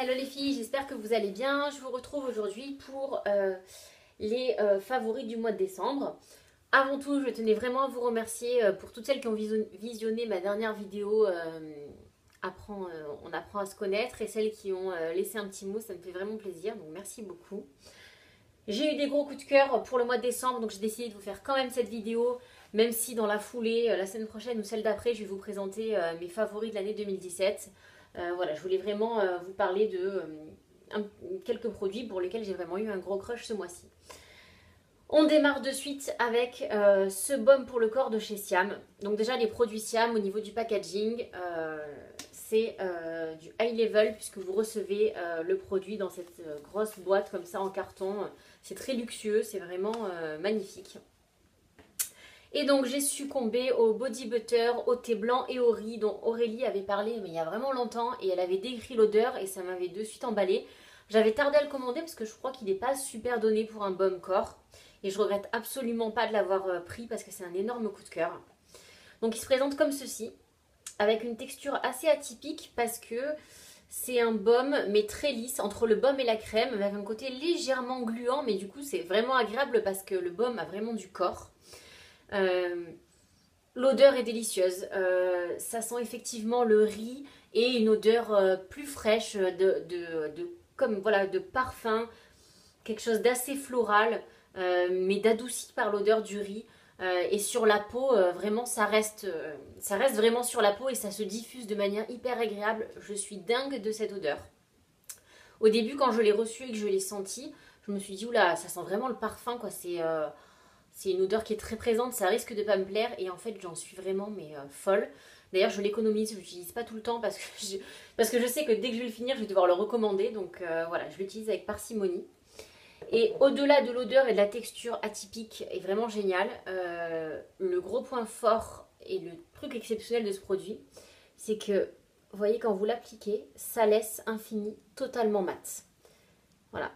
Hello les filles, j'espère que vous allez bien. Je vous retrouve aujourd'hui pour les favoris du mois de décembre. Avant tout, je tenais vraiment à vous remercier pour toutes celles qui ont visionné ma dernière vidéo on apprend à se connaître, et celles qui ont laissé un petit mot, ça me fait vraiment plaisir, donc merci beaucoup. J'ai eu des gros coups de cœur pour le mois de décembre, donc j'ai décidé de vous faire quand même cette vidéo, même si dans la foulée, la semaine prochaine ou celle d'après, je vais vous présenter mes favoris de l'année 2017. Voilà, je voulais vraiment vous parler de quelques produits pour lesquels j'ai vraiment eu un gros crush ce mois-ci. On démarre de suite avec ce baume pour le corps de chez Siam. Donc déjà les produits Siam au niveau du packaging, c'est du high level puisque vous recevez le produit dans cette grosse boîte comme ça en carton. C'est très luxueux, c'est vraiment magnifique. Et donc j'ai succombé au body butter, au thé blanc et au riz dont Aurélie avait parlé mais il y a vraiment longtemps, et elle avait décrit l'odeur et ça m'avait de suite emballé. J'avais tardé à le commander parce que je crois qu'il n'est pas super donné pour un baume corps. Et je regrette absolument pas de l'avoir pris parce que c'est un énorme coup de cœur. Donc il se présente comme ceci, avec une texture assez atypique parce que c'est un baume mais très lisse entre le baume et la crème, avec un côté légèrement gluant, mais du coup c'est vraiment agréable parce que le baume a vraiment du corps. L'odeur est délicieuse, ça sent effectivement le riz et une odeur plus fraîche comme, voilà, de parfum, quelque chose d'assez floral, mais d'adouci par l'odeur du riz. Et sur la peau, vraiment, ça reste vraiment sur la peau et ça se diffuse de manière hyper agréable. Je suis dingue de cette odeur. Au début, quand je l'ai reçu et que je l'ai senti, je me suis dit, oula, ça sent vraiment le parfum, quoi. C'est une odeur qui est très présente, ça risque de pas me plaire. Et en fait, j'en suis vraiment folle. D'ailleurs, je l'économise, je l'utilise pas tout le temps parce que je sais que dès que je vais le finir, je vais devoir le recommander. Donc voilà, je l'utilise avec parcimonie. Et au-delà de l'odeur et de la texture atypique est vraiment génial, le gros point fort et le truc exceptionnel de ce produit, c'est que, vous voyez, quand vous l'appliquez, ça laisse un fini totalement mat. Voilà.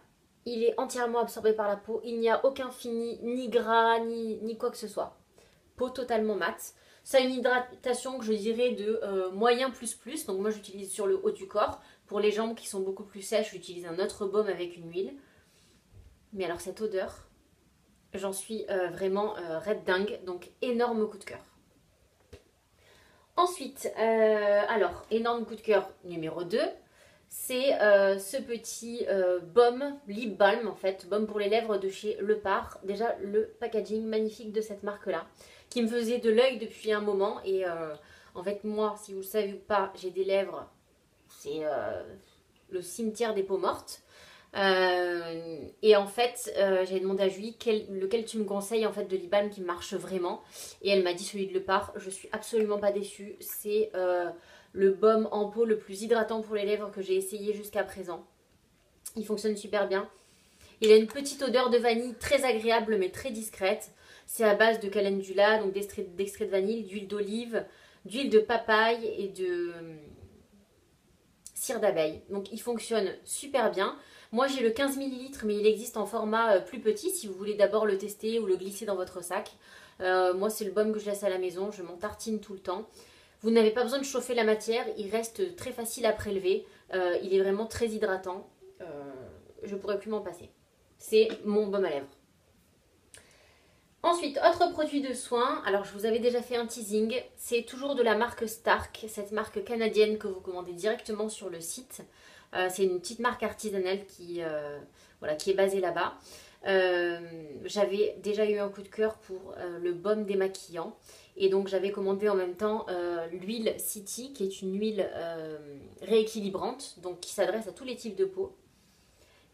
Il est entièrement absorbé par la peau, il n'y a aucun fini, ni gras, ni quoi que ce soit. Peau totalement mat. Ça a une hydratation que je dirais de moyen plus plus, donc moi j'utilise sur le haut du corps. Pour les jambes qui sont beaucoup plus sèches, j'utilise un autre baume avec une huile. Mais alors cette odeur, j'en suis vraiment red dingue, donc énorme coup de cœur. Ensuite, alors énorme coup de cœur numéro 2, c'est ce petit baume, lip balm en fait, baume pour les lèvres de chez Le Par. Déjà le packaging magnifique de cette marque là, qui me faisait de l'œil depuis un moment. Et en fait moi, si vous le savez ou pas, j'ai des lèvres, c'est le cimetière des peaux mortes. Et en fait, j'ai demandé à Julie lequel tu me conseilles en fait de lip balm qui marche vraiment. Et elle m'a dit celui de Le Par. Je suis absolument pas déçue. C'est le baume en peau le plus hydratant pour les lèvres que j'ai essayé jusqu'à présent. Il fonctionne super bien. Il a une petite odeur de vanille très agréable mais très discrète. C'est à base de calendula, donc d'extrait de vanille, d'huile d'olive, d'huile de papaye et de cire d'abeille. Donc il fonctionne super bien. Moi j'ai le 15 ml mais il existe en format plus petit si vous voulez d'abord le tester ou le glisser dans votre sac. Moi c'est le baume que je laisse à la maison, je m'en tartine tout le temps. Vous n'avez pas besoin de chauffer la matière, il reste très facile à prélever. Il est vraiment très hydratant. Je pourrais plus m'en passer. C'est mon baume à lèvres. Ensuite, autre produit de soin, alors je vous avais déjà fait un teasing, c'est toujours de la marque Stark, cette marque canadienne que vous commandez directement sur le site. C'est une petite marque artisanale voilà, qui est basée là-bas. J'avais déjà eu un coup de cœur pour le baume démaquillant, et donc j'avais commandé en même temps l'huile City, qui est une huile rééquilibrante, donc qui s'adresse à tous les types de peau,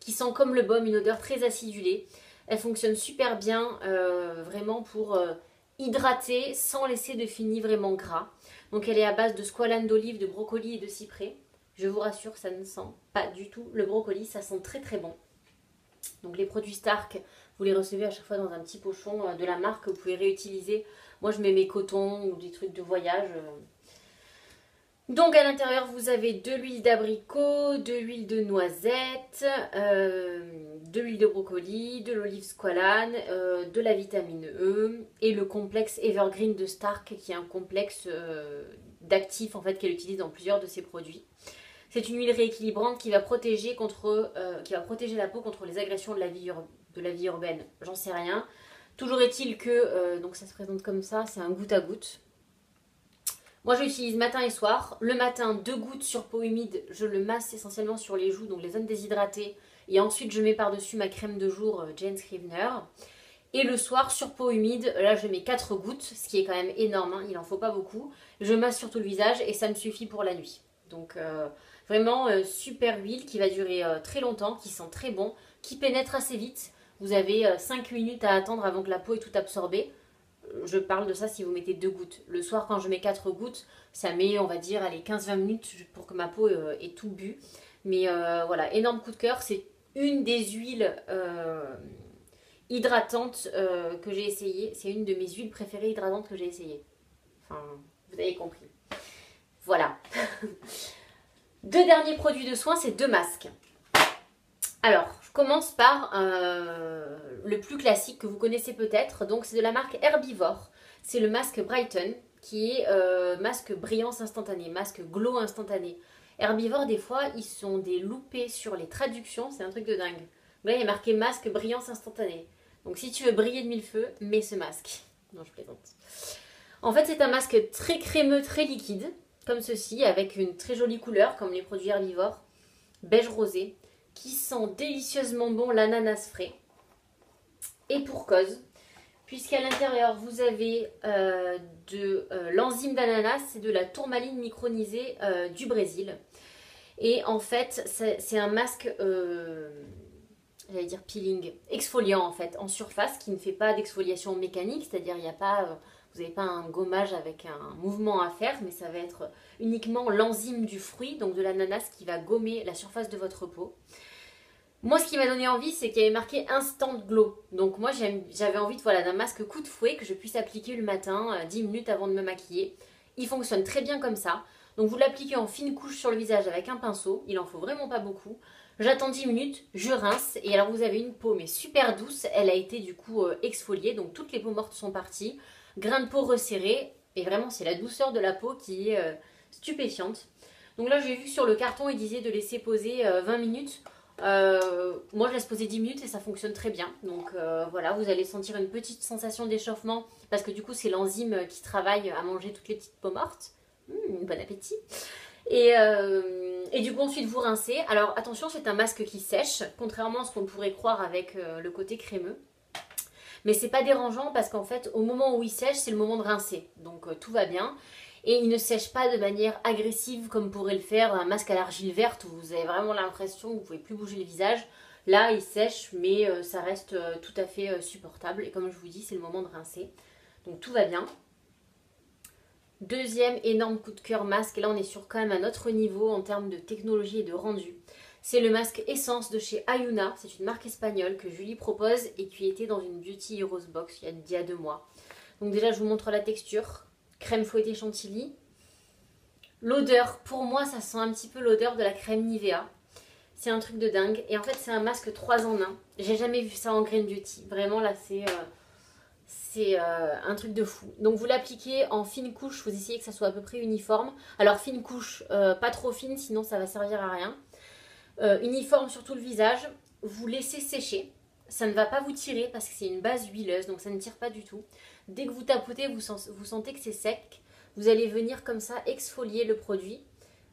qui sent comme le baume une odeur très acidulée. Elle fonctionne super bien, vraiment pour hydrater sans laisser de fini vraiment gras. Donc elle est à base de squalane d'olive, de brocoli et de cyprès. Je vous rassure, ça ne sent pas du tout le brocoli, ça sent très très bon. Donc les produits Stark, vous les recevez à chaque fois dans un petit pochon de la marque que vous pouvez réutiliser. Moi je mets mes cotons ou des trucs de voyage. Donc à l'intérieur vous avez de l'huile d'abricot, de l'huile de noisette, de l'huile de brocoli, de l'olive squalane, de la vitamine E et le complexe Evergreen de Stark qui est un complexe d'actifs en fait qu'elle utilise dans plusieurs de ses produits. C'est une huile rééquilibrante qui va protéger la peau contre les agressions de la vie urbaine. J'en sais rien. Toujours est-il que, donc ça se présente comme ça, c'est un goutte à goutte. Moi je l'utilise matin et soir. Le matin, 2 gouttes sur peau humide, je le masse essentiellement sur les joues, donc les zones déshydratées. Et ensuite je mets par-dessus ma crème de jour Jane Scrivener. Et le soir, sur peau humide, là je mets 4 gouttes, ce qui est quand même énorme, hein, il n'en faut pas beaucoup. Je masse sur tout le visage et ça me suffit pour la nuit. Donc vraiment super huile qui va durer très longtemps, qui sent très bon, qui pénètre assez vite. Vous avez 5 minutes à attendre avant que la peau ait tout absorbé. Je parle de ça si vous mettez 2 gouttes. Le soir, quand je mets 4 gouttes, ça met, on va dire, allez, 15-20 minutes pour que ma peau ait tout bu. Mais voilà, énorme coup de cœur. C'est une des huiles hydratantes que j'ai essayées. C'est une de mes huiles préférées hydratantes que j'ai essayées. Enfin, vous avez compris. Voilà. 2 derniers produits de soins, c'est 2 masques. Alors, je commence par le plus classique que vous connaissez peut-être. Donc, c'est de la marque Herbivore. C'est le masque Brighten, qui est masque brillance instantanée, masque glow instantané. Herbivore, des fois, ils sont des loupés sur les traductions. C'est un truc de dingue. Là, il y a marqué masque brillance instantanée. Donc, si tu veux briller de 1000 feux, mets ce masque. Non, je plaisante. En fait, c'est un masque très crémeux, très liquide, comme ceci, avec une très jolie couleur, comme les produits Herbivore, beige rosé, qui sent délicieusement bon l'ananas frais. Et pour cause, puisqu'à l'intérieur vous avez de l'enzyme d'ananas et de la tourmaline micronisée du Brésil. Et en fait, c'est un masque, j'allais dire peeling, exfoliant en fait, en surface, qui ne fait pas d'exfoliation mécanique, c'est-à-dire il n'y a pas, vous n'avez pas un gommage avec un mouvement à faire, mais ça va être uniquement l'enzyme du fruit, donc de l'ananas, qui va gommer la surface de votre peau. Moi, ce qui m'a donné envie, c'est qu'il y avait marqué Instant Glow. Donc moi, j'avais envie d'un masque coup de fouet que je puisse appliquer le matin, 10 minutes avant de me maquiller. Il fonctionne très bien comme ça. Donc vous l'appliquez en fine couche sur le visage avec un pinceau. Il en faut vraiment pas beaucoup. J'attends 10 minutes, je rince. Et alors vous avez une peau mais super douce. Elle a été du coup exfoliée. Donc toutes les peaux mortes sont parties. Grain de peau resserré. Et vraiment, c'est la douceur de la peau qui est stupéfiante. Donc là, j'ai vu que sur le carton, il disait de laisser poser 20 minutes. Moi je laisse poser 10 minutes et ça fonctionne très bien. Donc voilà, vous allez sentir une petite sensation d'échauffement parce que du coup c'est l'enzyme qui travaille à manger toutes les petites peaux mortes. Bon appétit. Et du coup ensuite vous rincez. Alors attention, c'est un masque qui sèche, contrairement à ce qu'on pourrait croire avec le côté crémeux. Mais c'est pas dérangeant parce qu'en fait au moment où il sèche, c'est le moment de rincer. Donc tout va bien. Et il ne sèche pas de manière agressive comme pourrait le faire un masque à l'argile verte où vous avez vraiment l'impression que vous ne pouvez plus bouger le visage. Là, il sèche, mais ça reste tout à fait supportable. Et comme je vous dis, c'est le moment de rincer. Donc tout va bien. Deuxième énorme coup de cœur masque. Et là, on est sur quand même un autre niveau en termes de technologie et de rendu. C'est le masque Essence de chez Ayuna. C'est une marque espagnole que Julie propose et qui était dans une Beauty Heroes Box il y a 2 mois. Donc déjà, je vous montre la texture. Crème fouettée chantilly. L'odeur, pour moi, ça sent un petit peu l'odeur de la crème Nivea. C'est un truc de dingue. Et en fait, c'est un masque 3 en 1. J'ai jamais vu ça en Green Beauty. Vraiment, là, c'est un truc de fou. Donc, vous l'appliquez en fine couche. Vous essayez que ça soit à peu près uniforme. Alors, fine couche, pas trop fine, sinon ça va servir à rien. Uniforme sur tout le visage. Vous laissez sécher. Ça ne va pas vous tirer parce que c'est une base huileuse, donc ça ne tire pas du tout. Dès que vous tapotez, vous sentez que c'est sec. Vous allez venir comme ça exfolier le produit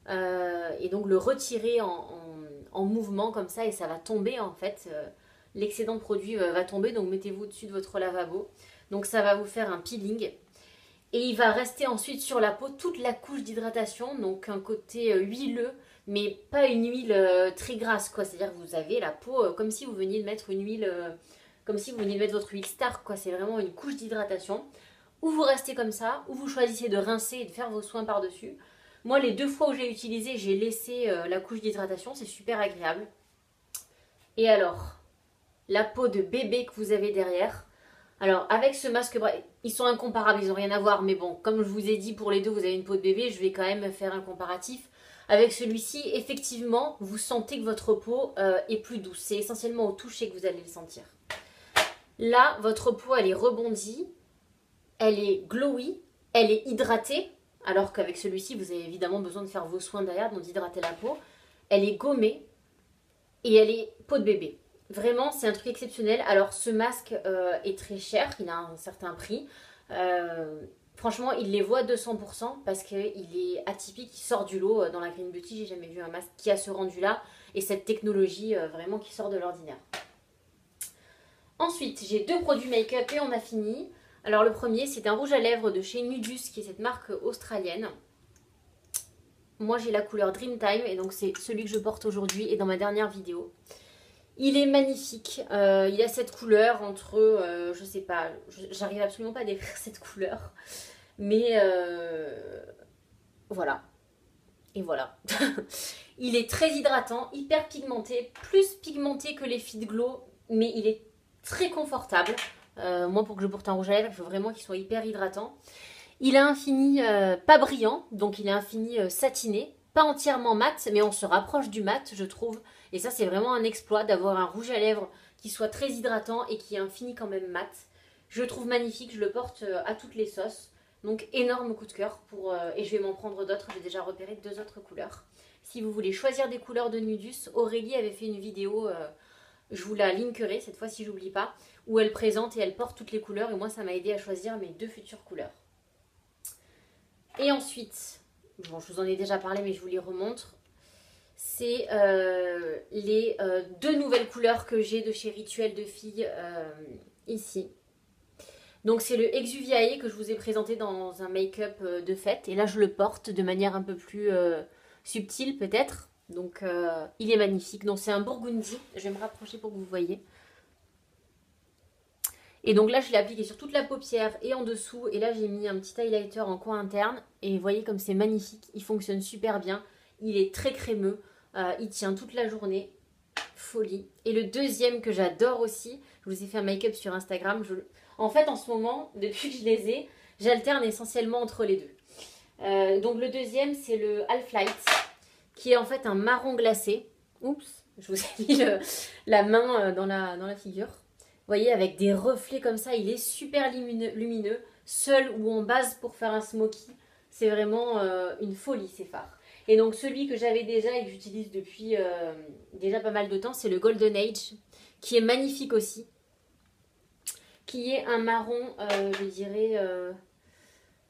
et donc le retirer en mouvement comme ça et ça va tomber en fait. L'excédent de produit va tomber, donc mettez-vous au-dessus de votre lavabo. Donc ça va vous faire un peeling. Et il va rester ensuite sur la peau toute la couche d'hydratation, donc un côté huileux, mais pas une huile très grasse, quoi. C'est-à-dire que vous avez la peau comme si vous veniez de mettre une huile, comme si vous veniez de mettre votre huile Star, quoi. C'est vraiment une couche d'hydratation. Ou vous restez comme ça, ou vous choisissez de rincer et de faire vos soins par-dessus. Moi, les 2 fois où j'ai utilisé, j'ai laissé la couche d'hydratation, c'est super agréable. Et alors, la peau de bébé que vous avez derrière. Alors, avec ce masque, ils sont incomparables, ils n'ont rien à voir. Mais bon, comme je vous ai dit, pour les 2, vous avez une peau de bébé, je vais quand même faire un comparatif. Avec celui-ci, effectivement, vous sentez que votre peau est plus douce. C'est essentiellement au toucher que vous allez le sentir. Là, votre peau, elle est rebondie, elle est glowy, elle est hydratée. alors qu'avec celui-ci, vous avez évidemment besoin de faire vos soins derrière, donc d'hydrater la peau. Elle est gommée et elle est peau de bébé. Vraiment, c'est un truc exceptionnel. Alors, ce masque est très cher, il a un certain prix. Franchement, il les vaut à 200% parce qu'il est atypique, il sort du lot. Dans la Green Beauty, j'ai jamais vu un masque qui a ce rendu-là et cette technologie vraiment qui sort de l'ordinaire. Ensuite, j'ai 2 produits make-up et on a fini. Alors, le premier, c'est un rouge à lèvres de chez Nudus, qui est cette marque australienne. Moi, j'ai la couleur Dreamtime et donc c'est celui que je porte aujourd'hui et dans ma dernière vidéo. Il est magnifique. Il a cette couleur entre, je sais pas, j'arrive absolument pas à décrire cette couleur. Mais voilà. Et voilà. Il est très hydratant, hyper pigmenté, plus pigmenté que les Fit Glow, mais il est très confortable. Moi, pour que je porte un rouge à lèvres, il faut vraiment qu'il soit hyper hydratant. Il a un fini pas brillant, donc il a un fini satiné, pas entièrement mat, mais on se rapproche du mat, je trouve. Et ça, c'est vraiment un exploit d'avoir un rouge à lèvres qui soit très hydratant et qui ait un fini quand même mat. Je le trouve magnifique, je le porte à toutes les sauces. Donc, énorme coup de cœur et je vais m'en prendre d'autres. J'ai déjà repéré 2 autres couleurs. Si vous voulez choisir des couleurs de Nudus, Aurélie avait fait une vidéo, je vous la linkerai cette fois si j'oublie pas, où elle présente et elle porte toutes les couleurs. Et moi, ça m'a aidé à choisir mes 2 futures couleurs. Et ensuite, bon, je vous en ai déjà parlé, mais je vous les remontre. C'est les 2 nouvelles couleurs que j'ai de chez Rituel de Filles ici. Donc c'est le Exuviae que je vous ai présenté dans un make-up de fête. Et là, je le porte de manière un peu plus subtile peut-être. Donc il est magnifique. Donc c'est un Burgundy. Je vais me rapprocher pour que vous voyez. Et donc là, je l'ai appliqué sur toute la paupière et en dessous. Et là, j'ai mis un petit highlighter en coin interne. Et vous voyez comme c'est magnifique. Il fonctionne super bien. Il est très crémeux. Il tient toute la journée. Folie. Et le deuxième que j'adore aussi, je vous ai fait un make-up sur Instagram. En fait, en ce moment, depuis que je les ai, j'alterne essentiellement entre les deux. Donc le deuxième, c'est le Half Light, qui est en fait un marron glacé. Oups, je vous ai mis la main dans la figure. Vous voyez, avec des reflets comme ça, il est super lumineux, seul ou en base pour faire un smoky. C'est vraiment une folie, ces fards. Et donc celui que j'avais déjà et que j'utilise depuis déjà pas mal de temps, c'est le Golden Age, qui est magnifique aussi. Qui est un marron, je dirais, vous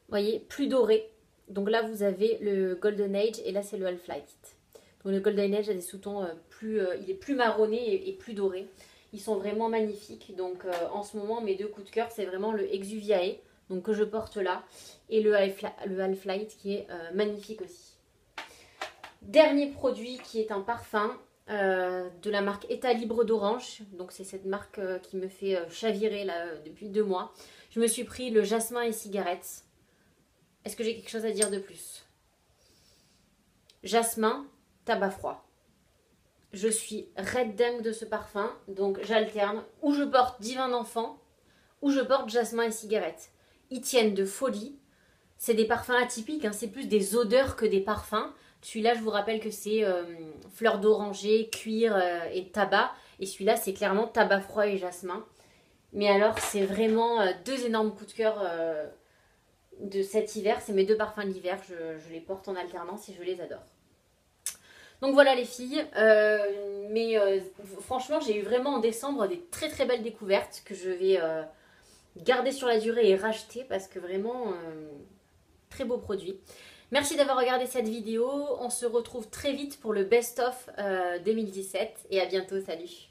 voyez, plus doré. Donc là, vous avez le Golden Age et là, c'est le Half Light. Donc le Golden Age a des sous-tons il est plus marronné et plus doré. Ils sont vraiment magnifiques. Donc en ce moment, mes 2 coups de cœur, c'est vraiment le Exuviae, donc que je porte là, et le Half Light qui est magnifique aussi. Dernier produit qui est un parfum de la marque État Libre d'Orange. Donc c'est cette marque qui me fait chavirer là depuis 2 mois. Je me suis pris le jasmin et cigarette. Est-ce que j'ai quelque chose à dire de plus? Jasmin, tabac froid. Je suis red dingue de ce parfum, donc j'alterne. Ou je porte divin d'enfant, ou je porte jasmin et cigarette. Ils tiennent de folie. C'est des parfums atypiques, hein, c'est plus des odeurs que des parfums. Celui-là, je vous rappelle que c'est fleur d'oranger, cuir et tabac. Et celui-là, c'est clairement tabac froid et jasmin. Mais alors, c'est vraiment 2 énormes coups de cœur de cet hiver. C'est mes 2 parfums de l'hiver. Je les porte en alternance et je les adore. Donc voilà les filles. Franchement, j'ai eu vraiment en décembre des très très belles découvertes que je vais garder sur la durée et racheter parce que vraiment, très beau produit. Merci d'avoir regardé cette vidéo. On se retrouve très vite pour le best-of 2017 et à bientôt. Salut!